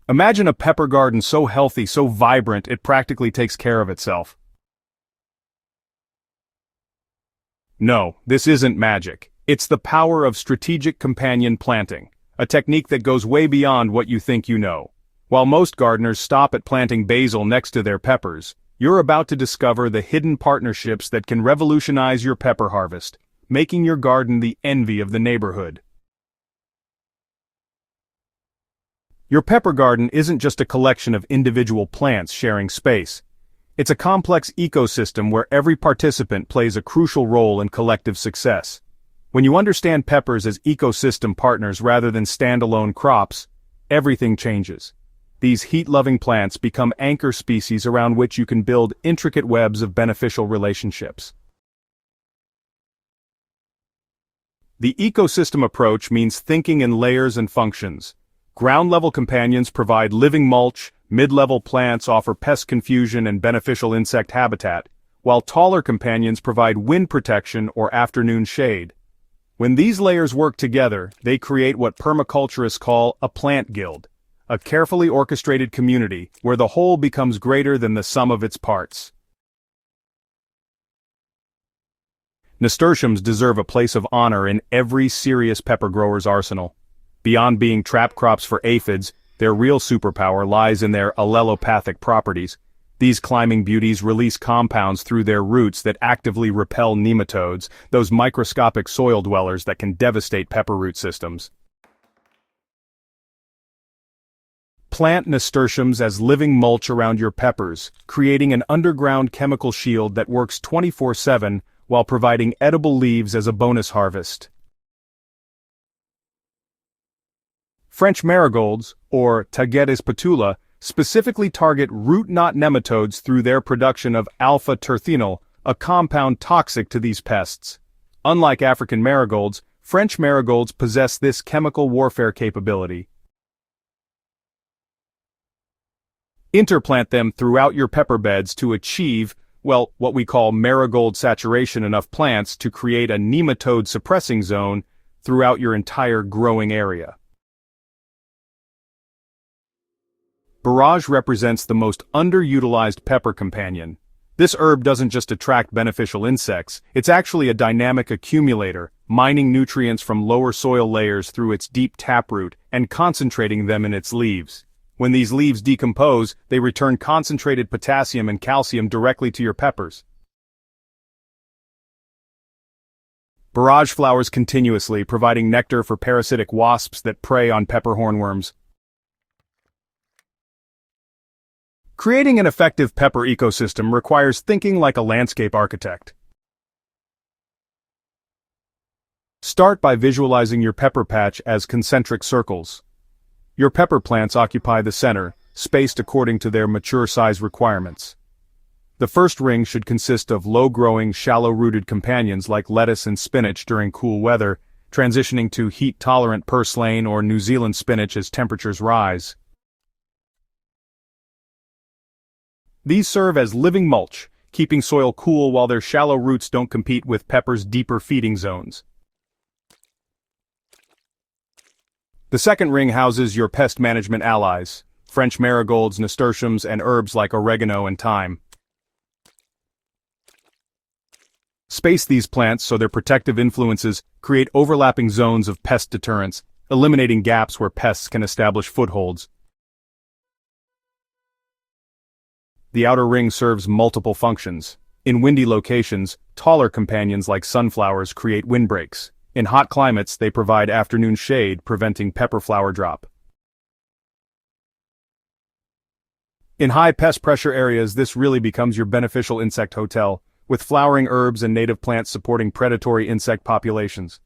Imagine a pepper garden so healthy, so vibrant, it practically takes care of itself. No, this isn't magic. It's the power of strategic companion planting, a technique that goes way beyond what you think you know. While most gardeners stop at planting basil next to their peppers, you're about to discover the hidden partnerships that can revolutionize your pepper harvest, making your garden the envy of the neighborhood. Your pepper garden isn't just a collection of individual plants sharing space. It's a complex ecosystem where every participant plays a crucial role in collective success. When you understand peppers as ecosystem partners rather than standalone crops, everything changes. These heat-loving plants become anchor species around which you can build intricate webs of beneficial relationships. The ecosystem approach means thinking in layers and functions. Ground-level companions provide living mulch, mid-level plants offer pest confusion and beneficial insect habitat, while taller companions provide wind protection or afternoon shade. When these layers work together, they create what permaculturists call a plant guild, a carefully orchestrated community where the whole becomes greater than the sum of its parts. Nasturtiums deserve a place of honor in every serious pepper grower's arsenal. Beyond being trap crops for aphids, their real superpower lies in their allelopathic properties. These climbing beauties release compounds through their roots that actively repel nematodes, those microscopic soil dwellers that can devastate pepper root systems. Plant nasturtiums as living mulch around your peppers, creating an underground chemical shield that works 24/7 while providing edible leaves as a bonus harvest. French marigolds, or Tagetes patula, specifically target root knot nematodes through their production of alpha-terphenol, a compound toxic to these pests. Unlike African marigolds, French marigolds possess this chemical warfare capability. Interplant them throughout your pepper beds to achieve, well, what we call marigold saturation enough plants to create a nematode suppressing zone throughout your entire growing area. Borage represents the most underutilized pepper companion. This herb doesn't just attract beneficial insects, it's actually a dynamic accumulator, mining nutrients from lower soil layers through its deep taproot and concentrating them in its leaves. When these leaves decompose, they return concentrated potassium and calcium directly to your peppers. Borage flowers continuously, providing nectar for parasitic wasps that prey on pepper hornworms. Creating an effective pepper ecosystem requires thinking like a landscape architect. Start by visualizing your pepper patch as concentric circles. Your pepper plants occupy the center, spaced according to their mature size requirements. The first ring should consist of low-growing, shallow-rooted companions like lettuce and spinach during cool weather, transitioning to heat-tolerant purslane or New Zealand spinach as temperatures rise. These serve as living mulch, keeping soil cool while their shallow roots don't compete with pepper's deeper feeding zones. The second ring houses your pest management allies, French marigolds, nasturtiums, and herbs like oregano and thyme. Space these plants so their protective influences create overlapping zones of pest deterrence, eliminating gaps where pests can establish footholds. The outer ring serves multiple functions. In windy locations, taller companions like sunflowers create windbreaks. In hot climates, they provide afternoon shade, preventing pepper flower drop. In high pest pressure areas, this really becomes your beneficial insect hotel, with flowering herbs and native plants supporting predatory insect populations.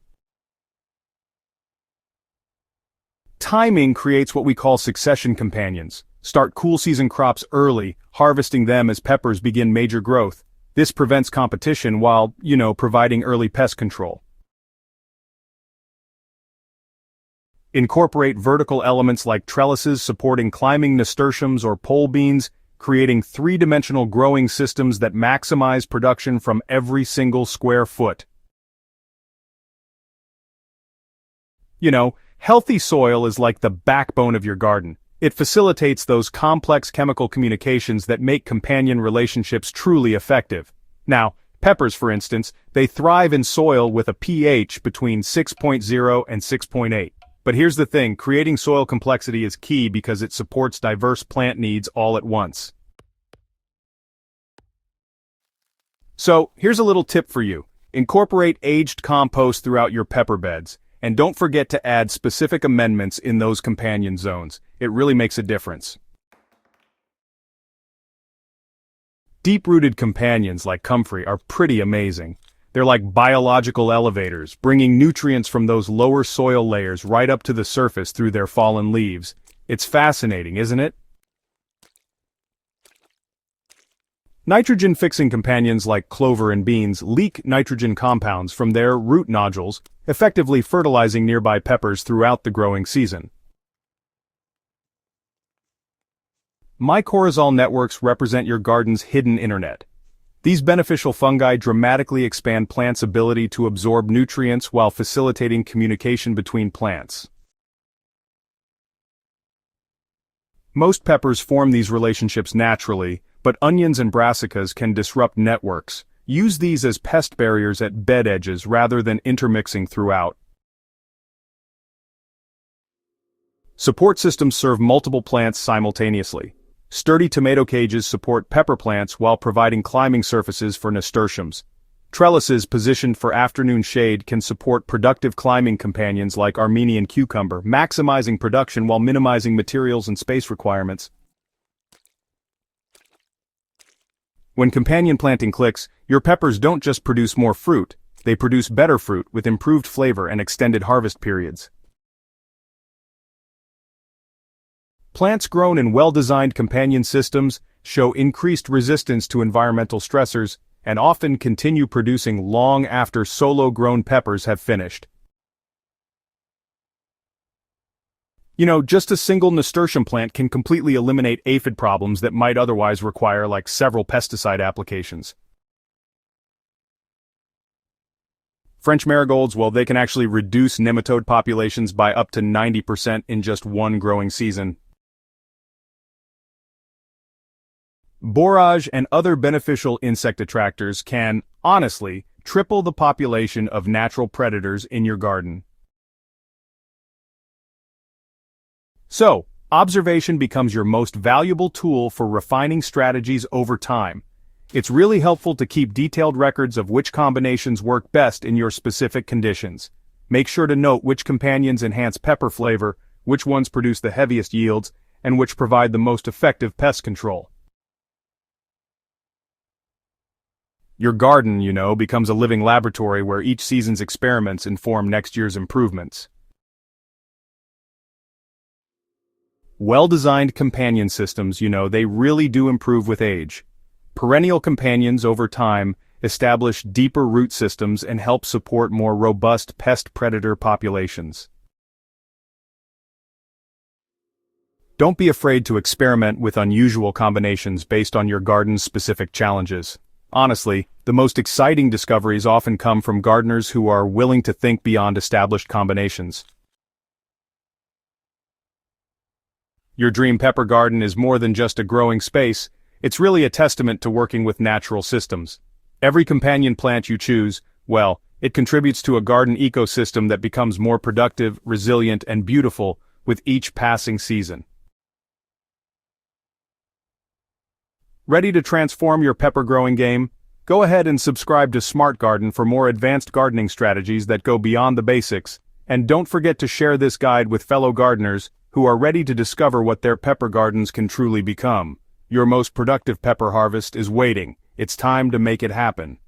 Timing creates what we call succession companions. Start cool season crops early, harvesting them as peppers begin major growth. This prevents competition while, providing early pest control. Incorporate vertical elements like trellises supporting climbing nasturtiums or pole beans, creating three-dimensional growing systems that maximize production from every single square foot. Healthy soil is like the backbone of your garden. It facilitates those complex chemical communications that make companion relationships truly effective. Now, peppers, for instance, they thrive in soil with a pH between 6.0 and 6.8. But here's the thing, creating soil complexity is key because it supports diverse plant needs all at once. So, here's a little tip for you. Incorporate aged compost throughout your pepper beds, and don't forget to add specific amendments in those companion zones. It really makes a difference. Deep-rooted companions like comfrey are pretty amazing. They're like biological elevators, bringing nutrients from those lower soil layers right up to the surface through their fallen leaves. It's fascinating, isn't it? Nitrogen-fixing companions like clover and beans leak nitrogen compounds from their root nodules, effectively fertilizing nearby peppers throughout the growing season. Mycorrhizal networks represent your garden's hidden internet. These beneficial fungi dramatically expand plants' ability to absorb nutrients while facilitating communication between plants. Most peppers form these relationships naturally, but onions and brassicas can disrupt networks. Use these as pest barriers at bed edges rather than intermixing throughout. Support systems serve multiple plants simultaneously. Sturdy tomato cages support pepper plants while providing climbing surfaces for nasturtiums. Trellises positioned for afternoon shade can support productive climbing companions like Armenian cucumber, maximizing production while minimizing materials and space requirements. When companion planting clicks, your peppers don't just produce more fruit, they produce better fruit with improved flavor and extended harvest periods. Plants grown in well-designed companion systems show increased resistance to environmental stressors and often continue producing long after solo-grown peppers have finished. Just a single nasturtium plant can completely eliminate aphid problems that might otherwise require several pesticide applications. French marigolds, well, they can actually reduce nematode populations by up to 90% in just one growing season. Borage and other beneficial insect attractors can, honestly, triple the population of natural predators in your garden. So, observation becomes your most valuable tool for refining strategies over time. It's really helpful to keep detailed records of which combinations work best in your specific conditions. Make sure to note which companions enhance pepper flavor, which ones produce the heaviest yields, and which provide the most effective pest control. Your garden, becomes a living laboratory where each season's experiments inform next year's improvements. Well-designed companion systems, they really do improve with age. Perennial companions over time establish deeper root systems and help support more robust pest-predator populations. Don't be afraid to experiment with unusual combinations based on your garden's specific challenges. Honestly, the most exciting discoveries often come from gardeners who are willing to think beyond established combinations. Your dream pepper garden is more than just a growing space, it's really a testament to working with natural systems. Every companion plant you choose, well, it contributes to a garden ecosystem that becomes more productive, resilient, and beautiful with each passing season. Ready to transform your pepper growing game? Go ahead and subscribe to Smart Garden for more advanced gardening strategies that go beyond the basics, and don't forget to share this guide with fellow gardeners who are ready to discover what their pepper gardens can truly become. Your most productive pepper harvest is waiting. It's time to make it happen.